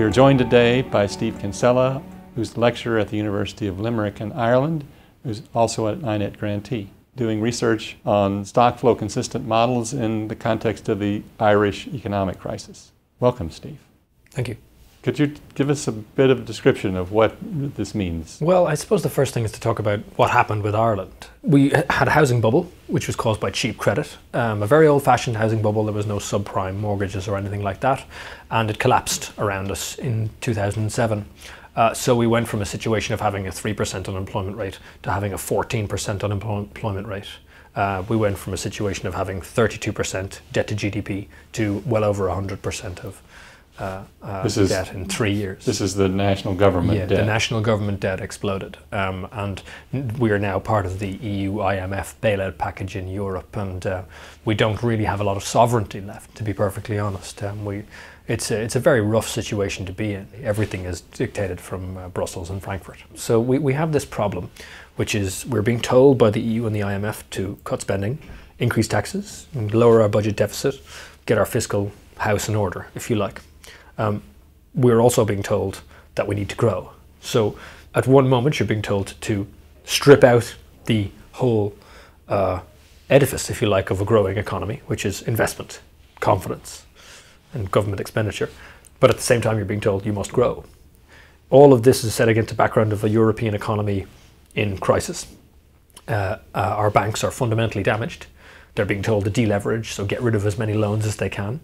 We are joined today by Steve Kinsella, who's the lecturer at the University of Limerick in Ireland, who's also an INET grantee, doing research on stock flow consistent models in the context of the Irish economic crisis. Welcome, Steve. Thank you. Could you give us a bit of a description of what this means? Well, I suppose the first thing is to talk about what happened with Ireland. We had a housing bubble, which was caused by cheap credit, a very old-fashioned housing bubble. There was no subprime mortgages or anything like that, and it collapsed around us in 2007. So we went from a situation of having a 3% unemployment rate to having a 14% unemployment rate. We went from a situation of having 32% debt to GDP to well over 100% of debt in 3 years. This is the national government debt. The national government debt exploded, and we are now part of the EU IMF bailout package in Europe, and we don't really have a lot of sovereignty left, to be perfectly honest. It's a very rough situation to be in. Everything is dictated from Brussels and Frankfurt. So we have this problem, which is we're being told by the EU and the IMF to cut spending, increase taxes, and lower our budget deficit, get our fiscal house in order, if you like. We're also being told that we need to grow. So at one moment you're being told to strip out the whole edifice, if you like, of a growing economy, which is investment, confidence, and government expenditure. But at the same time you're being told you must grow. All of this is set against the background of a European economy in crisis. Our banks are fundamentally damaged. They're being told to deleverage, so get rid of as many loans as they can.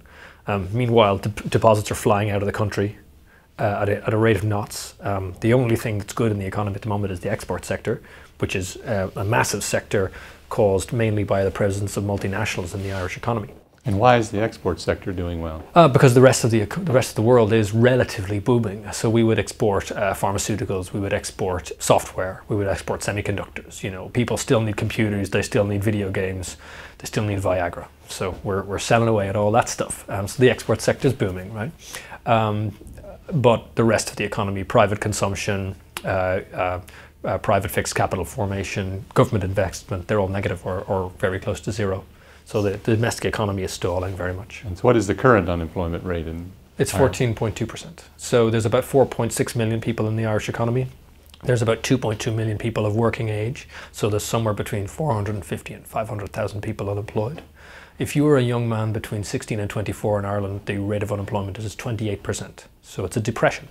Meanwhile, deposits are flying out of the country at a rate of knots. The only thing that's good in the economy at the moment is the export sector, which is a massive sector caused mainly by the presence of multinationals in the Irish economy. And why is the export sector doing well? Because the rest of the world is relatively booming. So we would export pharmaceuticals, we would export software, we would export semiconductors. You know, people still need computers, they still need video games, they still need Viagra. So we're selling away at all that stuff. So the export sector is booming, right? But the rest of the economy, private consumption, private fixed capital formation, government investment, they're all negative or very close to zero. So the domestic economy is stalling very much. And so what is the current unemployment rate in It's 14.2%. So there's about 4.6 million people in the Irish economy. There's about 2.2 million people of working age. So there's somewhere between 450 and 500,000 people unemployed. If you are a young man between 16 and 24 in Ireland, the rate of unemployment is 28%. So it's a depression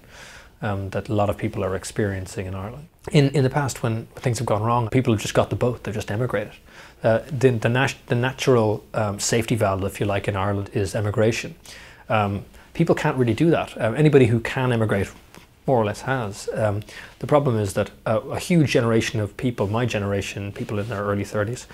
that a lot of people are experiencing in Ireland. In the past, when things have gone wrong, people have just got the boat, they've just emigrated. The natural safety valve, if you like, in Ireland is emigration. People can't really do that. Anybody who can emigrate more or less has. The problem is that a huge generation of people, my generation, people in their early 30s,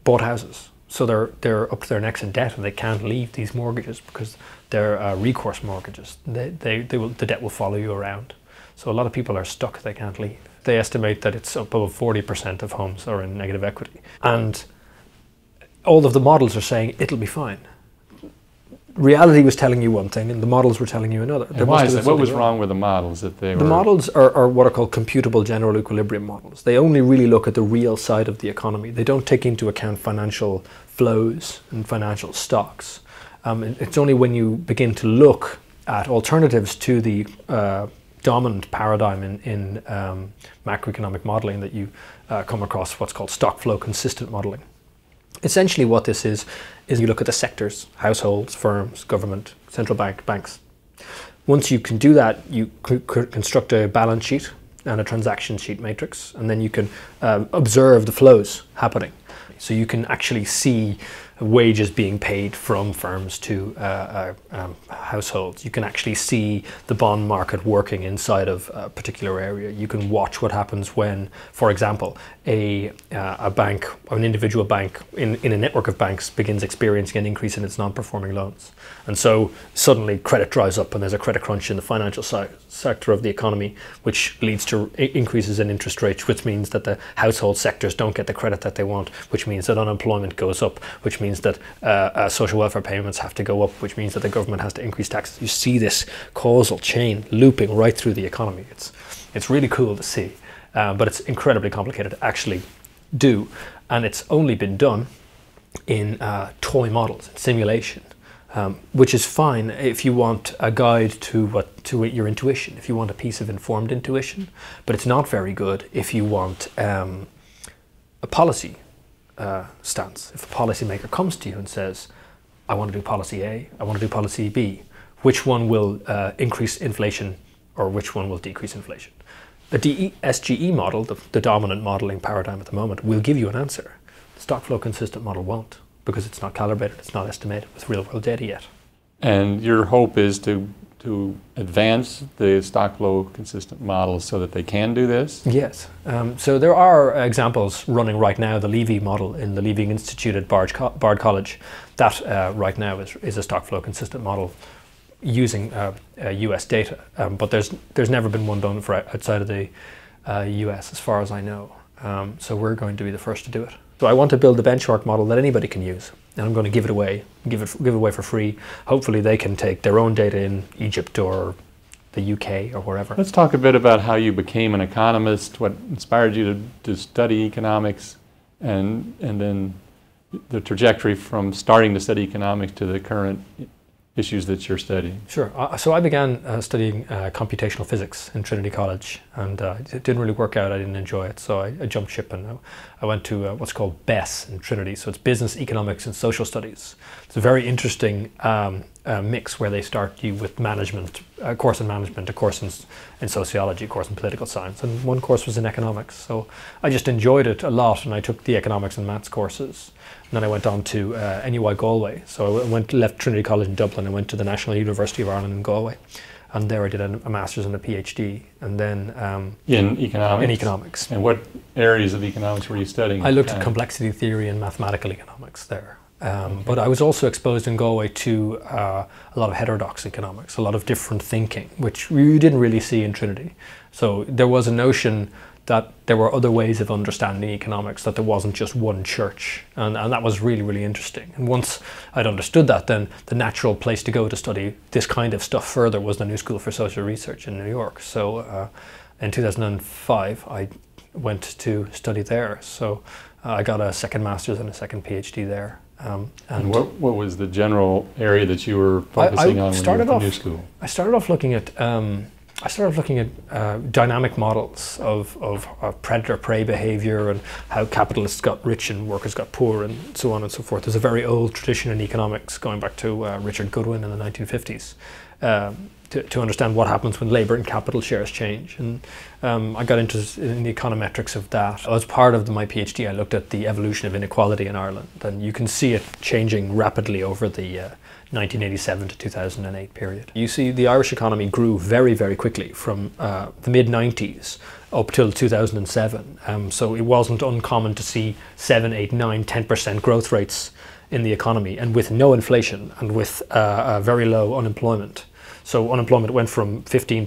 bought houses. So they're up to their necks in debt and they can't leave these mortgages because they're recourse mortgages. The debt will follow you around. So a lot of people are stuck, they can't leave. They estimate that it's above 40% of homes are in negative equity. And all of the models are saying it'll be fine. Reality was telling you one thing and the models were telling you another. And why is that? What was wrong with the models that they were? The models are what are called computable general equilibrium models. They only really look at the real side of the economy. They don't take into account financial flows and financial stocks. It's only when you begin to look at alternatives to the dominant paradigm in macroeconomic modeling that you come across what's called stock flow consistent modeling. Essentially what this is you look at the sectors, households, firms, government, central banks. Once you can do that, you construct a balance sheet and a transaction sheet matrix, and then you can observe the flows happening. So you can actually see wages being paid from firms to households. You can actually see the bond market working inside of a particular area. You can watch what happens when, for example, a bank or an individual bank in a network of banks begins experiencing an increase in its non-performing loans. And so suddenly credit dries up and there's a credit crunch in the financial sector of the economy, which leads to increases in interest rates, which means that the household sectors don't get the credit that they want, which means that unemployment goes up, which means that social welfare payments have to go up, which means that the government has to increase taxes. You see this causal chain looping right through the economy. It's really cool to see, but it's incredibly complicated to actually do. And it's only been done in toy models, in simulation. which is fine if you want a guide to your intuition, if you want a piece of informed intuition, but it's not very good if you want a policy stance. If a policymaker comes to you and says, I want to do policy A, I want to do policy B, which one will increase inflation or which one will decrease inflation? The SGE model, the dominant modeling paradigm at the moment, will give you an answer. The stock flow consistent model won't, because it's not calibrated, it's not estimated with real world data yet. And your hope is to advance the stock flow consistent models so that they can do this? Yes. So there are examples running right now, the Levy model in the Levy Institute at Bard College. That right now is a stock flow consistent model using US data. But there's never been one done for outside of the US as far as I know. So we're going to be the first to do it. So I want to build a benchmark model that anybody can use, and I'm going to give it away for free. Hopefully they can take their own data in Egypt or the UK or wherever. Let's talk a bit about how you became an economist, what inspired you to study economics, and then the trajectory from starting to study economics to the current issues that you're studying. Sure. So I began studying computational physics in Trinity College, and it didn't really work out. I didn't enjoy it, so I jumped ship and I went to what's called BESS in Trinity. So it's Business, Economics and Social Studies. It's a very interesting mix where they start you with management, a course in management, a course in sociology, a course in political science, and one course was in economics. So I just enjoyed it a lot, and I took the economics and maths courses. And then I went on to NUI Galway. So I left Trinity College in Dublin and went to the National University of Ireland in Galway. And there I did a master's and a PhD. And then in economics? In economics. And what areas of economics were you studying? I looked at complexity theory and mathematical economics there. But I was also exposed in Galway to a lot of heterodox economics, a lot of different thinking, which you didn't really see in Trinity. So there was a notion that there were other ways of understanding economics, that there wasn't just one church. And that was really, really interesting. And once I'd understood that, then the natural place to go to study this kind of stuff further was the New School for Social Research in New York. So in 2005, I went to study there. So I got a second master's and a second PhD there. And what was the general area that you were focusing on when you were in New School? I started off looking at dynamic models of predator-prey behavior and how capitalists got rich and workers got poor and so on and so forth. There's a very old tradition in economics going back to Richard Goodwin in the 1950s to understand what happens when labour and capital shares change. And I got interested in the econometrics of that. As part of my PhD, I looked at the evolution of inequality in Ireland, and you can see it changing rapidly over the 1987 to 2008 period. You see the Irish economy grew very, very quickly from the mid-90s up till 2007. So it wasn't uncommon to see 7, 8, 9, 10% growth rates in the economy, and with no inflation and with very low unemployment. So unemployment went from 15%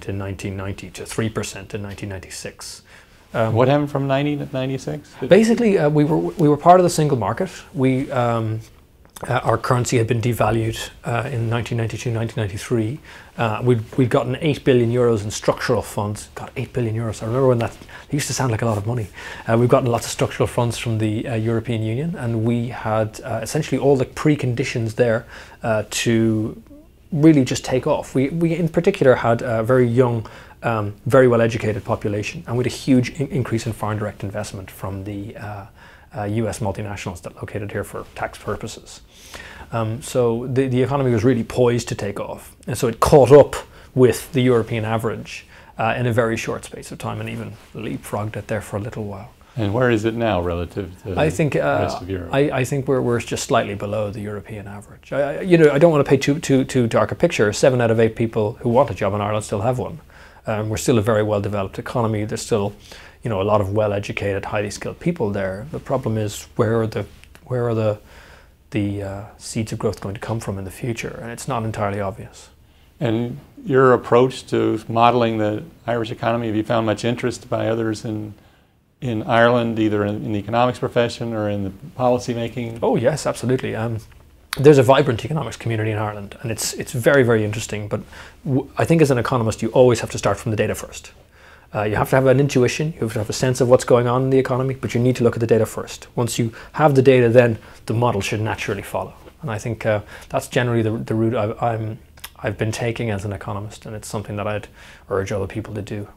in 1990 to 3% in 1996. What happened from 90 to 96? Basically, we were part of the single market. Our currency had been devalued in 1992, 1993. We'd gotten 8 billion euros in structural funds. God, 8 billion euros. I remember when that used to sound like a lot of money. We've gotten lots of structural funds from the European Union, and we had essentially all the preconditions there to really just take off. We in particular had a very young, very well-educated population, and we had a huge increase in foreign direct investment from the US multinationals that located here for tax purposes. So the economy was really poised to take off, and so it caught up with the European average in a very short space of time, and even leapfrogged it there for a little while. And where is it now relative to the rest of Europe? I think we're just slightly below the European average. I don't want to paint too dark a picture. 7 out of 8 people who want a job in Ireland still have one. We're still a very well-developed economy. There's still, a lot of well-educated, highly skilled people there. The problem is where are the seeds of growth going to come from in the future? And it's not entirely obvious. And your approach to modeling the Irish economy, have you found much interest by others in Ireland, either in the economics profession or in the policy making? Oh yes, absolutely. There's a vibrant economics community in Ireland, and it's very, very interesting. But I think as an economist, you always have to start from the data first. You have to have an intuition, you have to have a sense of what's going on in the economy, but you need to look at the data first. Once you have the data, then the model should naturally follow. And I think that's generally the route I've been taking as an economist, and it's something that I'd urge other people to do.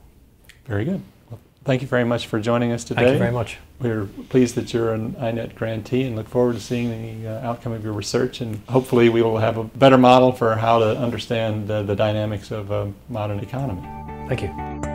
Very good. Well, thank you very much for joining us today. Thank you very much. We're pleased that you're an INET grantee and look forward to seeing the outcome of your research, and hopefully we will have a better model for how to understand the dynamics of a modern economy. Thank you.